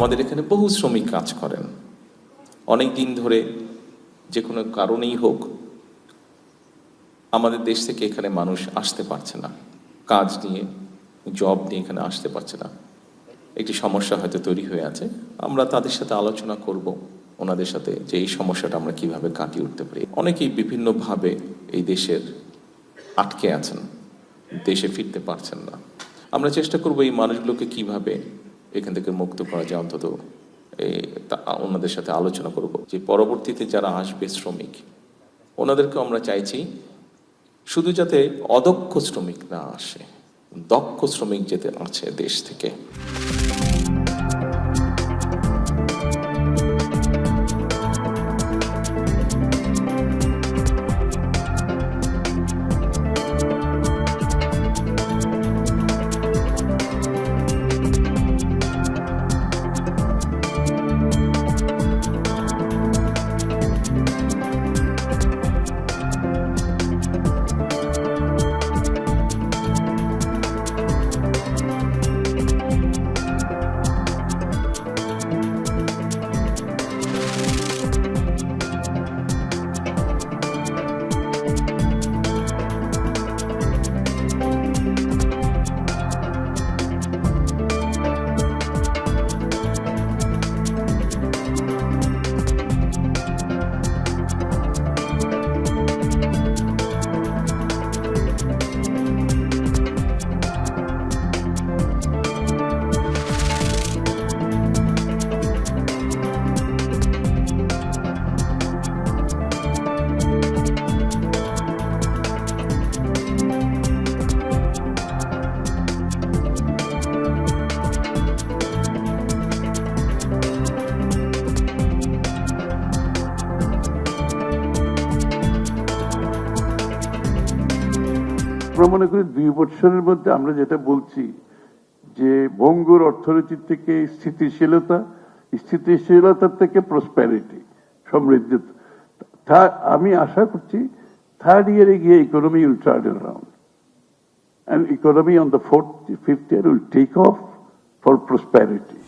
আমাদের এখানে বহু শ্রমিক কাজ করেন, অনেক দিন ধরে যে কোনো কারণেই হোক আমাদের দেশ থেকে এখানে মানুষ আসতে পারছে না, কাজ নিয়ে জব নিয়ে এখানে আসতে পারছে না। একটি সমস্যা হয়তো তৈরি হয়ে আছে, আমরা তাদের সাথে আলোচনা করব ওনাদের সাথে যে এই সমস্যাটা আমরা কিভাবে কাটিয়ে উঠতে পারি। অনেকেই বিভিন্নভাবে এই দেশের আটকে আছেন, দেশে ফিরতে পারছেন না। আমরা চেষ্টা করব এই মানুষগুলোকে কিভাবে এখান থেকে মুক্ত করা যায়, অন্তত ওনাদের সাথে আলোচনা করব যে পরবর্তীতে যারা আসবে শ্রমিক, ওনাদেরকেও আমরা চাইছি শুধু যাতে অদক্ষ শ্রমিক না আসে, দক্ষ শ্রমিক যেতে আছে দেশ থেকে। আমরা মনে করি 2 বছরের মধ্যে আমরা যেটা বলছি যে বঙ্গুর অর্থনীতি থেকে স্থিতিশীলতা থেকে প্রসপ্যারিটি, সমৃদ্ধি, আমি আশা করছি 3rd ইয়ারে গিয়ে economy will turn around and economy on the 4th, 5th year will take off for prosperity.